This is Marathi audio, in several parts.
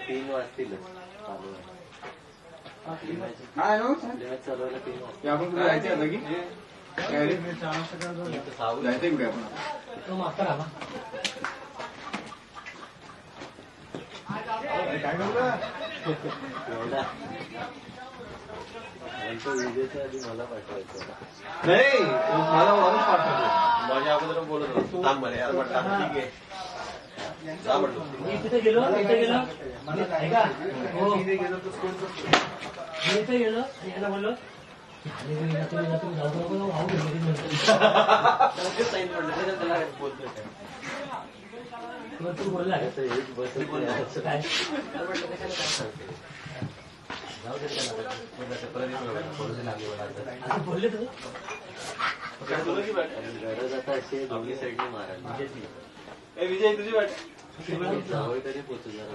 3 वाजतीलच चालू आहे. चालवायला 3 वाजता. आपण कुठे जायचं आता की जायचंय कुठे आपण काय तो विजेच्या आधी मला पाठवायचं. नाही मला माणूस पाठवतो माझ्या अगोदर बोलत होतो थांब म्हणे यार म्हटलं ठीक आहे जा म्हटलं इथे गेलो याला बोललो तुम्ही जाऊ त्याला बोलतोय तू बोलला काय बोलले तू गरज आता अशी आहे दोन्ही साईडने मारायला. विजय तुझी वाट जावळ तरी पोचू जरा.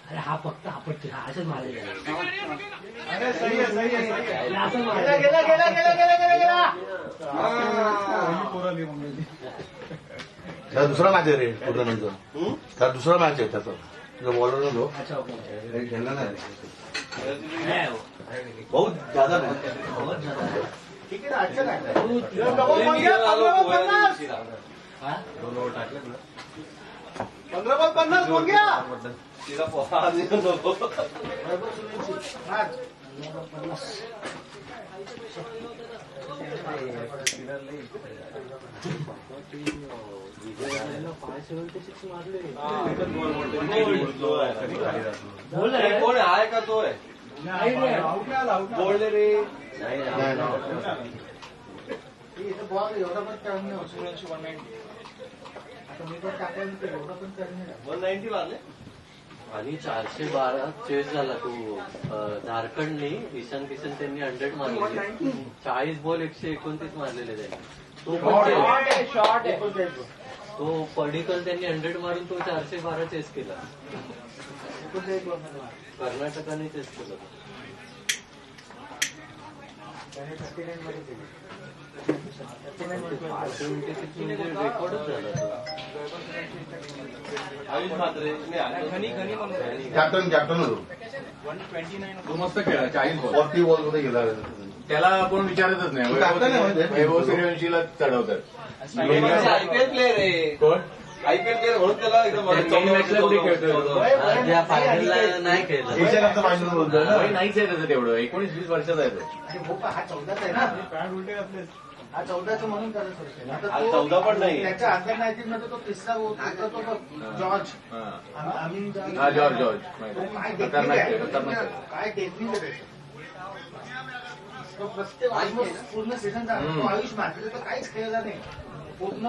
अरे हा फक्त आपत्ती हा असंच मारलेला दुसरा मॅच आहे रे टुर्नामेंटचा. त्याला दुसरा मॅच आहे त्याचा तुझा बॉलर नको खेळला नाही बहुत ज्यादा नाही. ठीक आहे ना अच्छा काय 15 बोल गया तिला पोहा नको कोण आहे का तो आहे बोलले रे एवढा पण कमी 190 मारले. आणि 412 चेस झाला तो झारखंडने ईशान किशन त्यांनी 100 मारले. 40 बॉल 129 मारलेले त्यांनी. तो पडिकल त्यांनी 100 मारून तो 412 चेस केला. कर्नाटकाने चेस केलं. रेकॉर्डच झाला तो. कॅप्टन होतो तो मस्त खेळा 40 बॉल 40 बॉल मध्ये गेला. त्याला कोण विचारतच नाही वैभव सूर्यवंशीला चढवतात. आयपीएल प्लेअर आहे. कोण आयपीएल प्लेअर म्हणून त्याला फायनलला नाही खेळला. एशिया कपचा फायनल बोलतोय ना. नाहीच आहे त्याचं तेवढं 19-20 वर्षाचा आहे तो. हा 14चा आहे ना हा 14चा म्हणून करत आज 14 पण नाही. त्याच्या अंडर 19 मध्ये तो तिसरा होता तो जॉर्ज आम्ही हा जॉर्ज काय खतरनाक आहे, टेक्निक खतरनाक आहे. काय टेक्निक आहे त्याचं. तो प्रत्येक ऑलमोस्ट पूर्ण सीझन झाला तो आयुष मात्र तर काहीच खेळला नाही. पूर्ण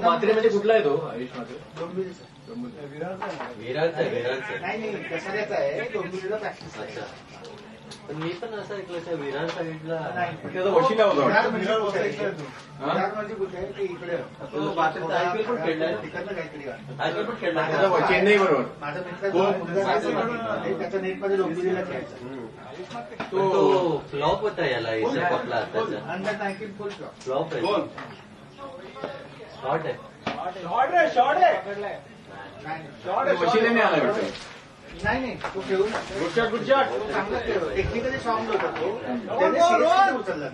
मात्रे म्हणजे कुठला आहे तो आयुष मात्रे विराटचा नाही कशाचा आहे डोंबिवलीला प्रॅक्टिस आहे. अच्छा. पण मी पण असं ऐकलं त्या विरार साईडला त्याचा वशिला होता विरार म्हणजे कुठे आहे? विरार म्हणजे कुठे आहे? ते इकडे आयपीएल पण खेळलाय. तिकडनं काहीतरी आहे. आयपीएल पण खेळला. चेन्नई बरोबर माझा मित्र त्याच्या नेटमध्ये डोंबिवलीला खेळायचा. तो फ्लॉप होता याला एशिया कपला आताचा. अंडर 19 फुल फ्लॉप आहे. शॉर्ट आहे. वशिले नाही आला वाटतं. नाही तो खेळून गुड शॉट तो चांगला खेळतो. टेक्निकली स्ट्रॉंग होता तो. त्याने सीएसकेने उचलला.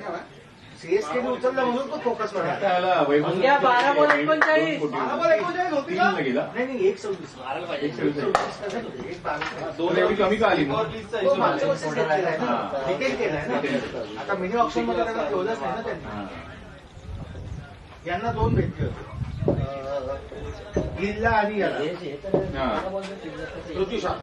सीएसकेने उचलला म्हणून तो फोकस वाढला. त्याला वैभव 12 बॉल 39. 12 बॉल 39 होती का? गेला नाही 1:26 मारायला पाहिजे. 1:26 दोन एवढी कमी का आली मग? तो मागच्या वर्षीच घेतलेला आहे ना. रिटेन केलाय ना. आता मिनी ऑप्शन मध्ये त्याला ठेवलंच नाही ना त्यांनी. यांना 2 भेटले होते गिलला आणि याला हा ऋतुषा